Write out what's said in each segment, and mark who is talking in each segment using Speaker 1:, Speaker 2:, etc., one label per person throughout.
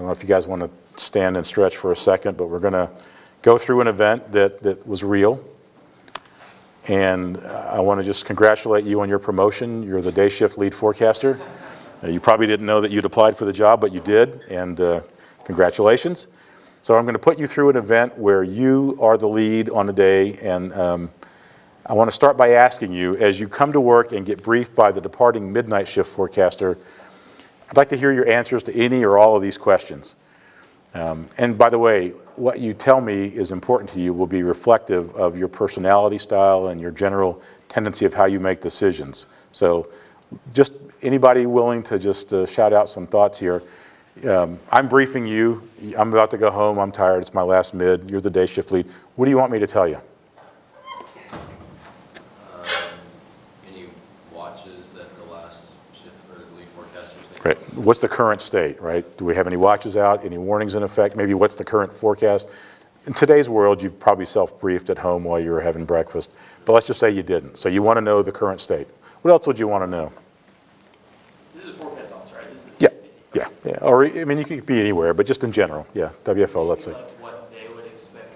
Speaker 1: don't know if you guys want to stand and stretch for a second, but we're going to go through an event that was real. And I want to just congratulate you on your promotion. You're the day shift lead forecaster. You probably didn't know that you'd applied for the job, but you did, and congratulations. So I'm going to put you through an event where you are the lead on the day, and I want to start by asking you, as you come to work and get briefed by the departing midnight shift forecaster, I'd like to hear your answers to any or all of these questions. And by the way, what you tell me is important to you will be reflective of your personality style and your general tendency of how you make decisions. So just anybody willing to just shout out some thoughts here. I'm briefing you. I'm about to go home. I'm tired. It's my last mid. You're the day shift lead. What do you want me to tell you?
Speaker 2: Any watches that the last shift or lead forecasters think?
Speaker 1: Right. What's the current state, right? Do we have any watches out? Any warnings in effect? Maybe what's the current forecast? In today's world, you've probably self-briefed at home while you were having breakfast. But let's just say you didn't. So you want to know the current state. What else would you want to know?
Speaker 3: This is a forecast officer, right? This is
Speaker 1: Yeah.
Speaker 3: SBC.
Speaker 1: Yeah, yeah. Or, I mean, you could be anywhere, but just in general. Yeah, WFO, let's say.
Speaker 3: Like what they would expect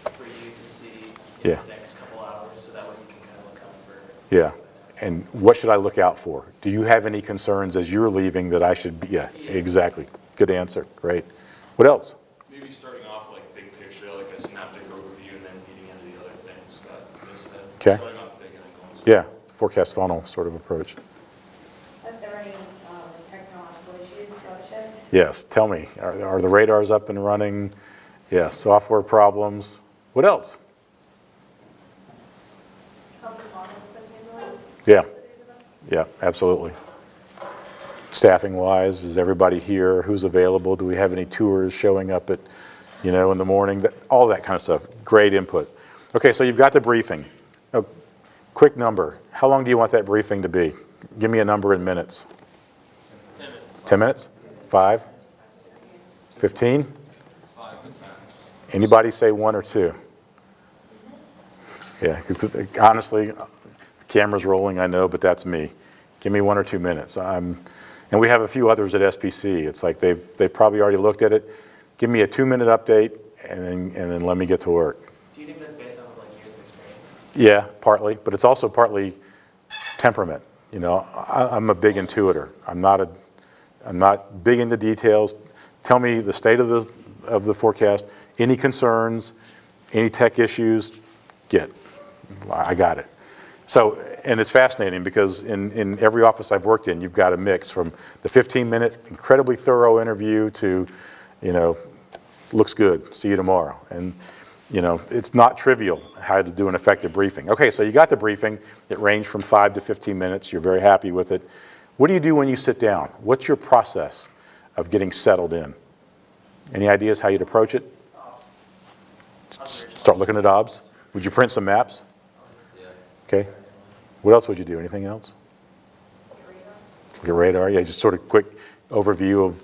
Speaker 3: for you to see
Speaker 1: Yeah.
Speaker 3: in the next couple hours, so that way you can kind of look out for.
Speaker 1: Yeah. And what should I look out for? Do you have any concerns as you're leaving that I should be? Yeah, exactly. Good answer. Great. What else?
Speaker 4: Maybe starting off like big picture, like a synaptic overview, and then feeding into the other things that is said.
Speaker 1: Okay.
Speaker 4: Starting off big and then going.
Speaker 1: Yeah, forecast funnel sort of approach.
Speaker 5: Are there any technological issues throughout shift?
Speaker 1: Yes, tell me. Are the radars up and running? Yeah, software problems. What else?
Speaker 5: How the model's been handling?
Speaker 1: Yeah,
Speaker 5: these events?
Speaker 1: yeah, absolutely. Staffing-wise, is everybody here? Who's available? Do we have any tours showing up at, in the morning? All that kind of stuff. Great input. Okay, so you've got the briefing. Oh, quick number. How long do you want that briefing to be? Give me a number in minutes.
Speaker 3: 10 minutes.
Speaker 1: 10 minutes? 5? 15?
Speaker 2: 5 to 10.
Speaker 1: Anybody say 1 or 2? Yeah, 'cause honestly, the camera's rolling, I know, but that's me. Give me 1 or 2 minutes. And we have a few others at SPC. It's like they've probably already looked at it. Give me a 2-minute update, and then let me get to work.
Speaker 3: Do you think that's based on like years of experience?
Speaker 1: Yeah, partly, but it's also partly temperament. I'm a big intuitor. I'm not big into details. Tell me the state of the forecast. Any concerns? Any tech issues? I got it. So, and it's fascinating because in every office I've worked in, you've got a mix from the 15-minute incredibly thorough interview to, looks good, see you tomorrow. And, it's not trivial how to do an effective briefing. Okay, so you got the briefing. It ranged from 5 to 15 minutes. You're very happy with it. What do you do when you sit down? What's your process of getting settled in? Any ideas how you'd approach it? Start looking at OBS. Would you print some maps?
Speaker 2: Yeah.
Speaker 1: Okay. What else would you do? Anything else? Look at radar. Yeah, just sort of quick overview of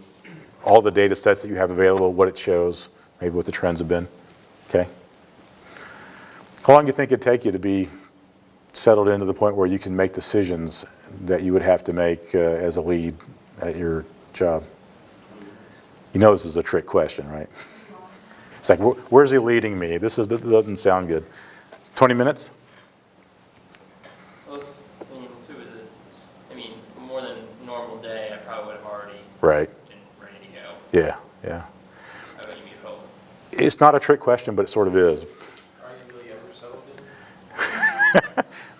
Speaker 1: all the data sets that you have available, what it shows, maybe what the trends have been. Okay. How long do you think it'd take you to be settled into the point where you can make decisions that you would have to make as a lead at your job? This is a trick question, right? It's like, where's he leading me? This doesn't sound good. 20 minutes?
Speaker 3: Well, if it was a more than normal day, I probably would have already
Speaker 1: Right.
Speaker 3: been ready to go.
Speaker 1: Yeah, yeah.
Speaker 3: How about you, Hope?
Speaker 1: It's not a trick question, but it sort of is.
Speaker 2: Are you really ever settled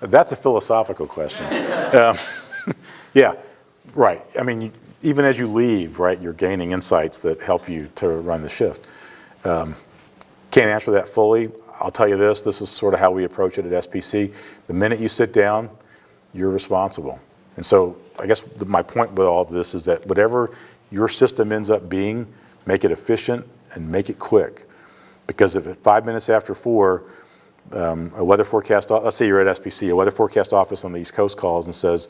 Speaker 2: in?
Speaker 1: That's a philosophical question. Yeah, right. Even as you leave, right, you're gaining insights that help you to run the shift. Can't answer that fully. I'll tell you this is sort of how we approach it at SPC. The minute you sit down, you're responsible. And so I guess my point with all of this is that whatever your system ends up being, make it efficient and make it quick. Because if at 5 minutes after 4, a weather forecast, let's say you're at SPC, a weather forecast office on the East Coast calls and says,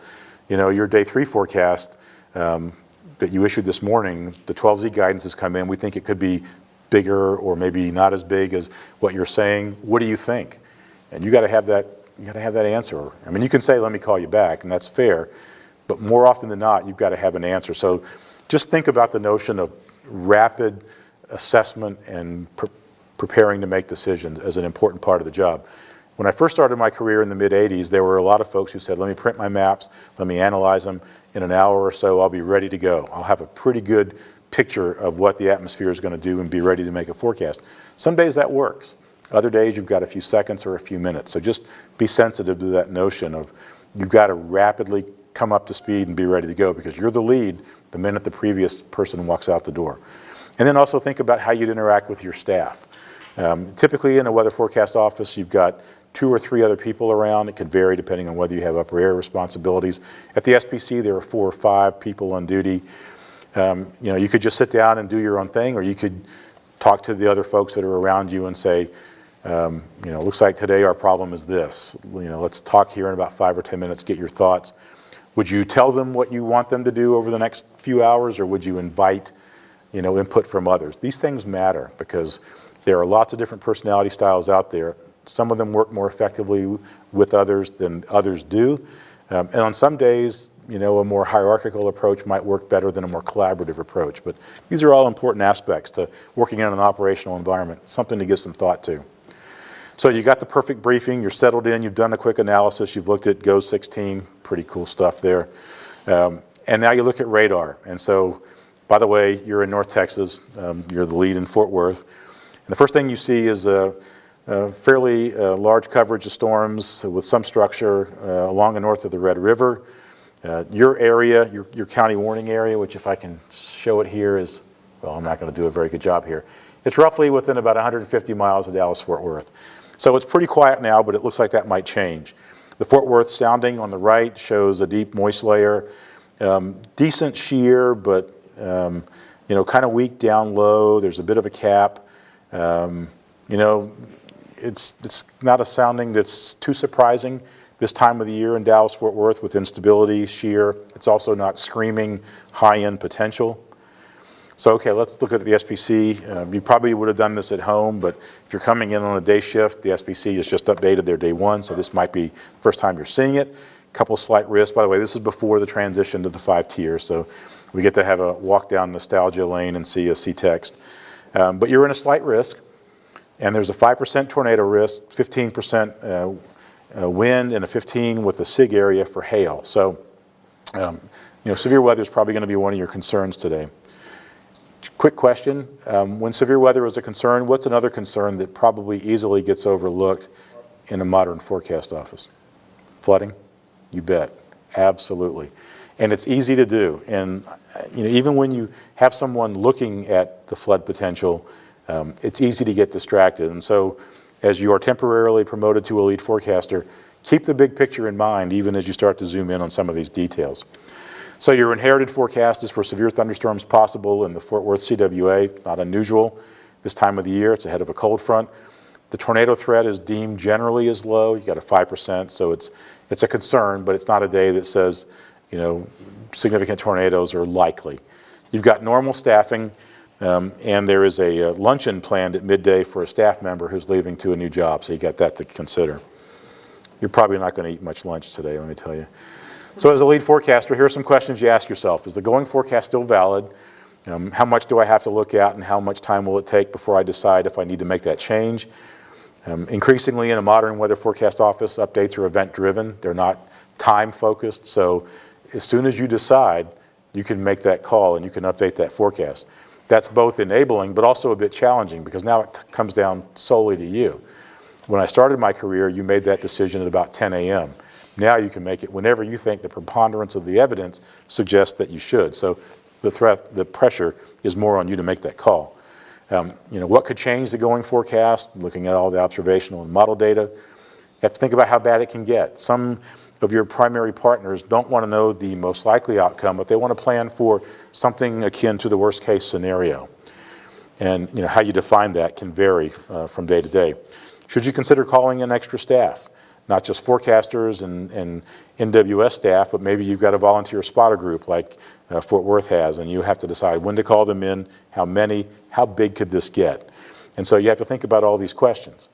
Speaker 1: your day 3 forecast that you issued this morning, the 12Z guidance has come in. We think it could be bigger or maybe not as big as what you're saying. What do you think? And you got to have that. You got to have that answer. You can say, "Let me call you back," and that's fair. But more often than not, you've got to have an answer. So just think about the notion of rapid assessment and preparing to make decisions as an important part of the job. When I first started my career in the mid-'80s, there were a lot of folks who said, let me print my maps, let me analyze them. In an hour or so, I'll be ready to go. I'll have a pretty good picture of what the atmosphere is going to do and be ready to make a forecast. Some days that works. Other days you've got a few seconds or a few minutes. So just be sensitive to that notion of you've got to rapidly come up to speed and be ready to go because you're the lead the minute the previous person walks out the door. And then also think about how you'd interact with your staff. Typically in a weather forecast office, you've got 2 or 3 other people around. It could vary depending on whether you have upper air responsibilities. At the SPC, there are 4 or 5 people on duty. You could just sit down and do your own thing, or you could talk to the other folks that are around you and say, looks like today our problem is this. Let's talk here in about 5 or 10 minutes, get your thoughts. Would you tell them what you want them to do over the next few hours, or would you invite, input from others? These things matter because there are lots of different personality styles out there. Some of them work more effectively with others than others do. And on some days, a more hierarchical approach might work better than a more collaborative approach. But these are all important aspects to working in an operational environment, something to give some thought to. So you got the perfect briefing, you're settled in, you've done a quick analysis, you've looked at GOES 16, pretty cool stuff there. And now you look at radar. And so, by the way, you're in North Texas, you're the lead in Fort Worth. And the first thing you see is a fairly large coverage of storms with some structure along the north of the Red River. Your area, your county warning area, which if I can show it here is, well, I'm not going to do a very good job here. It's roughly within about 150 miles of Dallas-Fort Worth. So it's pretty quiet now, but it looks like that might change. The Fort Worth sounding on the right shows a deep moist layer. Decent shear, but kind of weak down low. There's a bit of a cap. It's not a sounding that's too surprising this time of the year in Dallas-Fort Worth with instability, shear. It's also not screaming high-end potential. So, okay, let's look at the SPC. You probably would have done this at home, but if you're coming in on a day shift, the SPC has just updated their day 1, so this might be the first time you're seeing it. A couple slight risks. By the way, this is before the transition to the 5 tiers, so we get to have a walk down nostalgia lane and see a C-text. But you're in a slight risk, and there's a 5% tornado risk, 15% wind, and a 15 with a SIG area for hail. So, severe weather is probably going to be one of your concerns today. Quick question, when severe weather is a concern, what's another concern that probably easily gets overlooked in a modern forecast office? Flooding? You bet, absolutely. And it's easy to do. And even when you have someone looking at the flood potential, it's easy to get distracted. And so as you are temporarily promoted to a lead forecaster, keep the big picture in mind even as you start to zoom in on some of these details. So your inherited forecast is for severe thunderstorms possible in the Fort Worth CWA, not unusual this time of the year. It's ahead of a cold front. The tornado threat is deemed generally as low. You got a 5%, so it's a concern, but it's not a day that says, significant tornadoes are likely. You've got normal staffing, and there is a luncheon planned at midday for a staff member who's leaving to a new job, so you got that to consider. You're probably not going to eat much lunch today, let me tell you. So as a lead forecaster, here are some questions you ask yourself. Is the going forecast still valid? How much do I have to look at, and how much time will it take before I decide if I need to make that change? Increasingly in a modern weather forecast office, updates are event-driven. They're not time-focused, so as soon as you decide, you can make that call and you can update that forecast. That's both enabling but also a bit challenging because now it comes down solely to you. When I started my career, you made that decision at about 10 a.m. Now you can make it whenever you think the preponderance of the evidence suggests that you should. So the pressure is more on you to make that call. What could change the going forecast? Looking at all the observational and model data, you have to think about how bad it can get. Some of your primary partners don't want to know the most likely outcome, but they want to plan for something akin to the worst case scenario. And how you define that can vary from day to day. Should you consider calling in extra staff? Not just forecasters and NWS staff, but maybe you've got a volunteer spotter group like Fort Worth has, and you have to decide when to call them in, how many, how big could this get? And so you have to think about all these questions.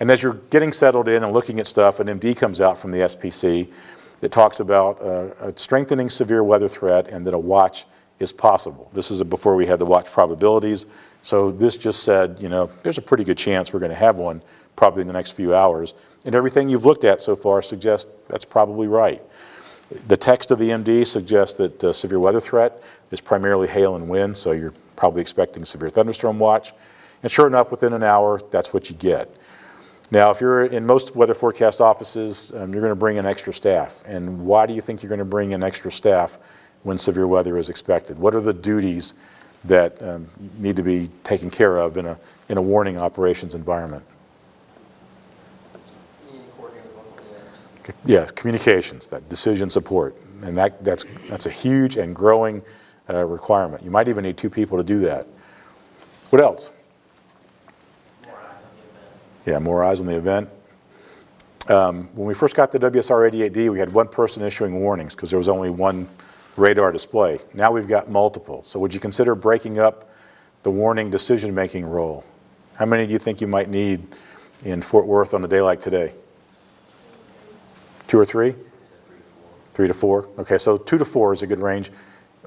Speaker 1: And as you're getting settled in and looking at stuff, an MD comes out from the SPC that talks about a strengthening severe weather threat and that a watch is possible. This is before we had the watch probabilities. So this just said, you know, there's a pretty good chance we're going to have one probably in the next few hours. And everything you've looked at so far suggests that's probably right. The text of the MD suggests that severe weather threat is primarily hail and wind, so you're probably expecting severe thunderstorm watch. And sure enough, within an hour, that's what you get. Now, if you're in most weather forecast offices, you're going to bring in extra staff. And why do you think you're going to bring in extra staff when severe weather is expected? What are the duties that need to be taken care of in a warning operations environment? Yeah, communications, that decision support. And that's a huge and growing requirement. You might even need 2 people to do that. What else? Yeah, more eyes on the event. When we first got the WSR-88D, we had 1 person issuing warnings because there was only 1 radar display. Now we've got multiple. So would you consider breaking up the warning decision-making role? How many do you think you might need in Fort Worth on a day like today? 2 or 3? 3 to 4. Okay, so 2 to 4 is a good range.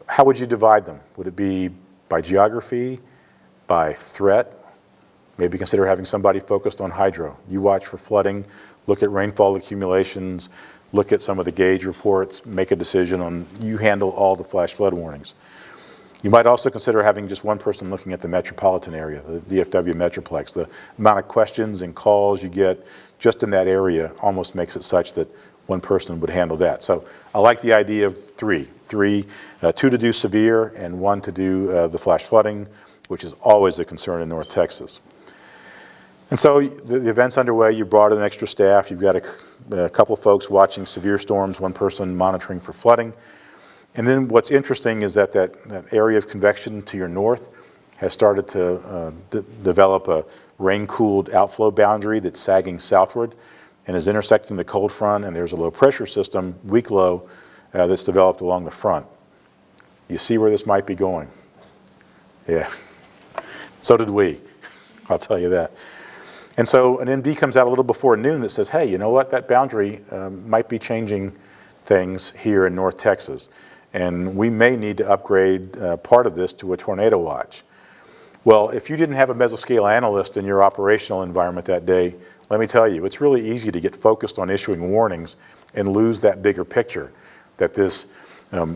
Speaker 1: How would you divide them? Would it be by geography, by threat? Maybe consider having somebody focused on hydro. You watch for flooding, look at rainfall accumulations, look at some of the gauge reports, make a decision on, you handle all the flash flood warnings. You might also consider having just 1 person looking at the metropolitan area, the DFW Metroplex. The amount of questions and calls you get just in that area almost makes it such that 1 person would handle that. So I like the idea of 3. 2 to do severe and 1 to do the flash flooding, which is always a concern in North Texas. And so the event's underway. You brought in extra staff. You've got a couple of folks watching severe storms, 1 person monitoring for flooding. And then what's interesting is that area of convection to your north has started to develop a rain-cooled outflow boundary that's sagging southward and is intersecting the cold front, and there's a low pressure system, weak low, that's developed along the front. You see where this might be going? Yeah. So did we. I'll tell you that. And so an MD comes out a little before noon that says, hey, you know what, that boundary might be changing things here in North Texas. And we may need to upgrade part of this to a tornado watch. Well, if you didn't have a mesoscale analyst in your operational environment that day, let me tell you, it's really easy to get focused on issuing warnings and lose that bigger picture, that this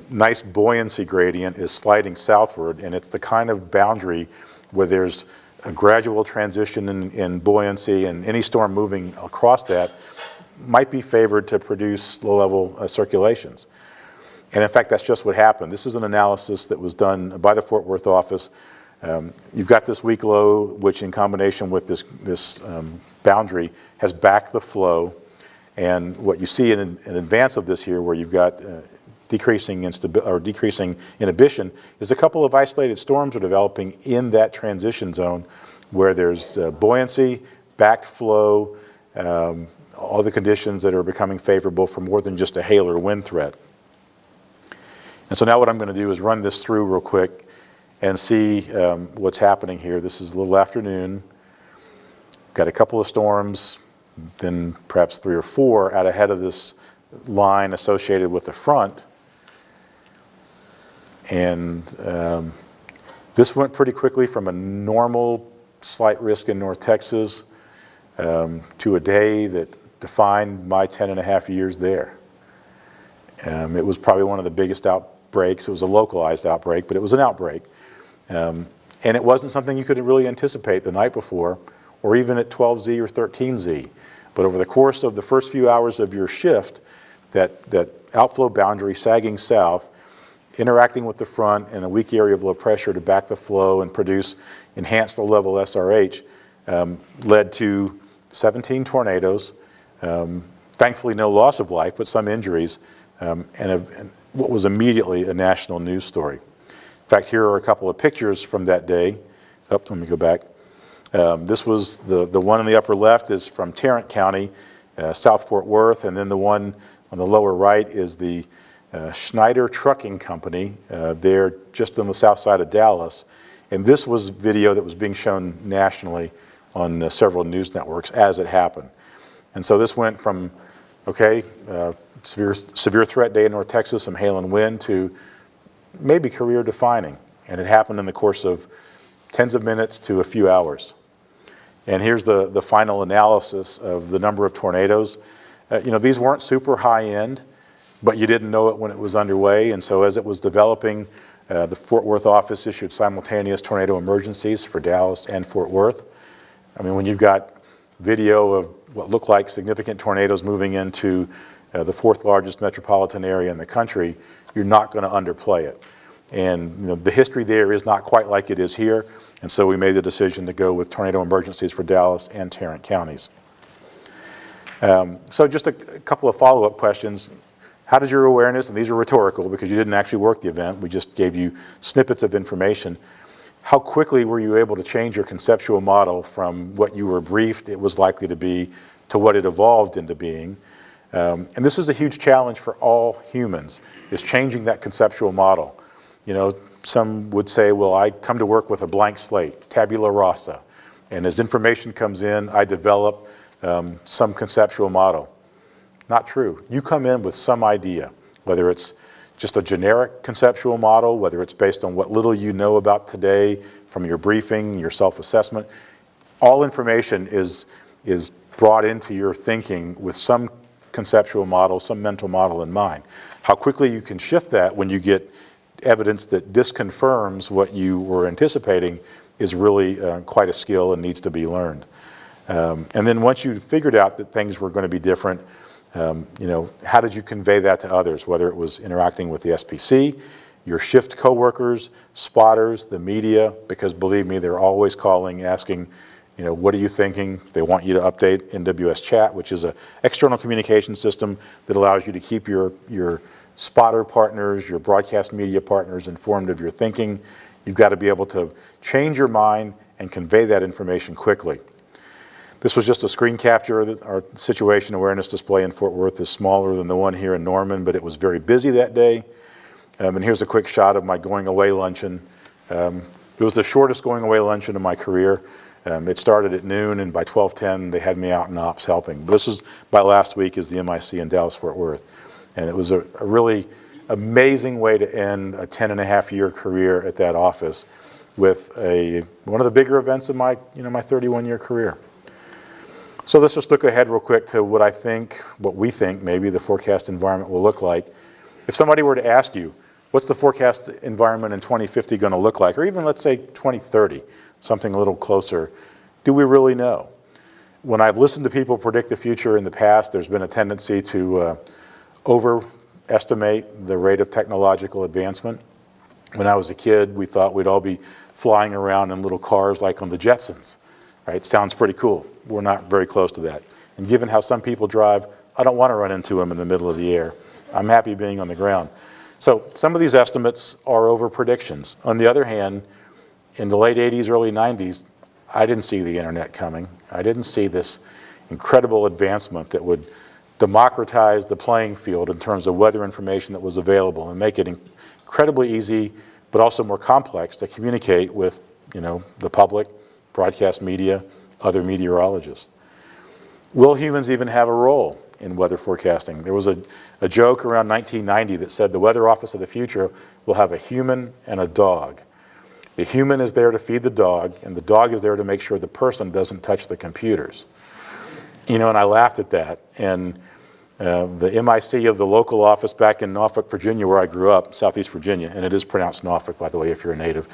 Speaker 1: nice buoyancy gradient is sliding southward, and it's the kind of boundary where there's a gradual transition in buoyancy, and any storm moving across that might be favored to produce low-level circulations. And in fact, that's just what happened. This is an analysis that was done by the Fort Worth office. You've got this weak low, which in combination with this boundary has backed the flow. And what you see in advance of this here, where you've got decreasing inhibition, is a couple of isolated storms are developing in that transition zone where there's buoyancy, backed flow, all the conditions that are becoming favorable for more than just a hail or wind threat. And so now what I'm going to do is run this through real quick and see what's happening here. This is a little afternoon. Got a couple of storms, then perhaps 3 or 4 out ahead of this line associated with the front. And this went pretty quickly from a normal slight risk in North Texas to a day that defined my 10.5 years there. It was probably one of the biggest outbreaks. It was a localized outbreak, but it was an outbreak. And it wasn't something you could really anticipate the night before, or even at 12Z or 13Z. But over the course of the first few hours of your shift, that outflow boundary sagging south, interacting with the front in a weak area of low pressure to back the flow and produce enhanced low-level SRH, led to 17 tornadoes, thankfully no loss of life, but some injuries, and what was immediately a national news story. In fact, here are a couple of pictures from that day. Oh, let me go back. This was the one in the upper left is from Tarrant County, South Fort Worth, and then the one on the lower right is the Schneider Trucking Company. They're just on the south side of Dallas. And this was video that was being shown nationally on several news networks as it happened. And so this went from, okay, severe threat day in North Texas, some hail and wind, to maybe career defining, and it happened in the course of tens of minutes to a few hours. And here's the final analysis of the number of tornadoes. These weren't super high end, but you didn't know it when it was underway, and so as it was developing, the Fort Worth office issued simultaneous tornado emergencies for Dallas and Fort Worth. I mean, when you've got video of what looked like significant tornadoes moving into the fourth largest metropolitan area in the country, you're not going to underplay it. And the history there is not quite like it is here, and so we made the decision to go with tornado emergencies for Dallas and Tarrant counties. So just a couple of follow-up questions. How did your awareness, and these are rhetorical because you didn't actually work the event, we just gave you snippets of information. How quickly were you able to change your conceptual model from what you were briefed it was likely to be to what it evolved into being? And this is a huge challenge for all humans, is changing that conceptual model. Some would say, well, I come to work with a blank slate, tabula rasa, and as information comes in, I develop some conceptual model. Not true. You come in with some idea, whether it's just a generic conceptual model, whether it's based on what little you know about today from your briefing, your self-assessment. All information is brought into your thinking with some conceptual model, some mental model in mind. How quickly you can shift that when you get evidence that disconfirms what you were anticipating is really quite a skill and needs to be learned. And then once you figured out that things were going to be different, how did you convey that to others, whether it was interacting with the SPC, your shift coworkers, spotters, the media, because believe me, they're always calling, asking, what are you thinking? They want you to update NWS Chat, which is an external communication system that allows you to keep your spotter partners, your broadcast media partners informed of your thinking. You've got to be able to change your mind and convey that information quickly. This was just a screen capture. Our situation awareness display in Fort Worth is smaller than the one here in Norman, but it was very busy that day. And here's a quick shot of my going away luncheon. It was the shortest going away luncheon of my career. It started at noon, and by 12:10 they had me out in ops helping. This was my last week as the MIC in Dallas-Fort Worth. And it was a really amazing way to end a 10-and-a-half-year career at that office with one of the bigger events of my 31-year career. So let's just look ahead real quick to what we think maybe the forecast environment will look like. If somebody were to ask you, what's the forecast environment in 2050 going to look like, or even let's say 2030, something a little closer, do we really know? When I've listened to people predict the future in the past, there's been a tendency to overestimate the rate of technological advancement. When I was a kid, we thought we'd all be flying around in little cars like on the Jetsons. Right? Sounds pretty cool. We're not very close to that. And given how some people drive, I don't want to run into them in the middle of the air. I'm happy being on the ground. So some of these estimates are over predictions. On the other hand, in the late 80s, early 90s, I didn't see the internet coming. I didn't see this incredible advancement that would democratize the playing field in terms of weather information that was available and make it incredibly easy, but also more complex to communicate with, the public, broadcast media, other meteorologists. Will humans even have a role in weather forecasting? There was a joke around 1990 that said the weather office of the future will have a human and a dog. The human is there to feed the dog, and the dog is there to make sure the person doesn't touch the computers. And I laughed at that. And the MIC of the local office back in Norfolk, Virginia, where I grew up, Southeast Virginia, and it is pronounced Norfolk, by the way, if you're a native,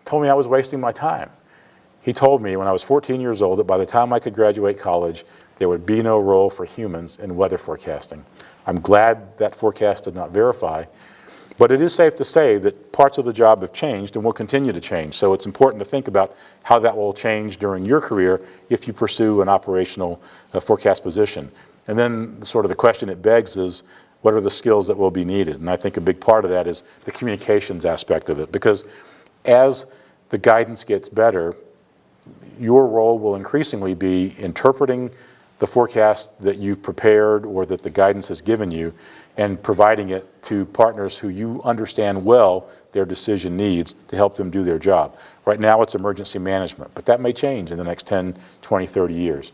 Speaker 1: told me I was wasting my time. He told me when I was 14 years old that by the time I could graduate college, there would be no role for humans in weather forecasting. I'm glad that forecast did not verify, but it is safe to say that parts of the job have changed and will continue to change. So it's important to think about how that will change during your career if you pursue an operational forecast position. And then sort of the question it begs is, what are the skills that will be needed? And I think a big part of that is the communications aspect of it, because as the guidance gets better, your role will increasingly be interpreting the forecast that you've prepared or that the guidance has given you and providing it to partners who you understand well their decision needs to help them do their job. Right now it's emergency management, but that may change in the next 10, 20, 30 years.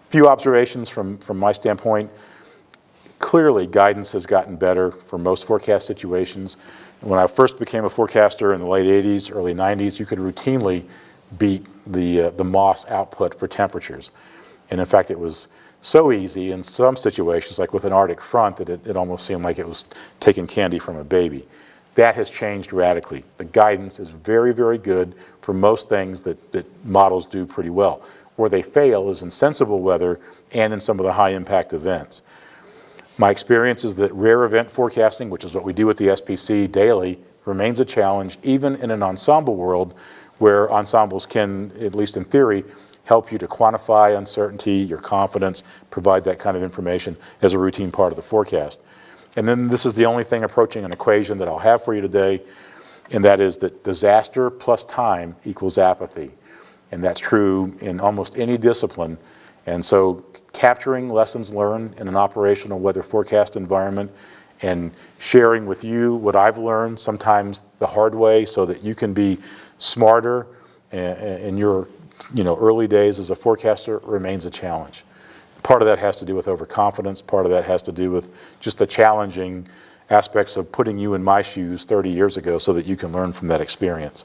Speaker 1: A few observations from my standpoint. clearly, guidance has gotten better for most forecast situations. When I first became a forecaster in the late 80s, early 90s, you could routinely beat the MOS output for temperatures. And in fact, it was so easy in some situations, like with an Arctic front, that it almost seemed like it was taking candy from a baby. That has changed radically. The guidance is very, very good for most things that models do pretty well. Where they fail is in sensible weather and in some of the high impact events. My experience is that rare event forecasting, which is what we do at the SPC daily, remains a challenge even in an ensemble world where ensembles can, at least in theory, help you to quantify uncertainty, your confidence, provide that kind of information as a routine part of the forecast. And then this is the only thing approaching an equation that I'll have for you today, and that is that disaster plus time equals apathy. And that's true in almost any discipline. And so capturing lessons learned in an operational weather forecast environment and sharing with you what I've learned, sometimes the hard way, so that you can be smarter in your early days as a forecaster remains a challenge. Part of that has to do with overconfidence. Part of that has to do with just the challenging aspects of putting you in my shoes 30 years ago so that you can learn from that experience.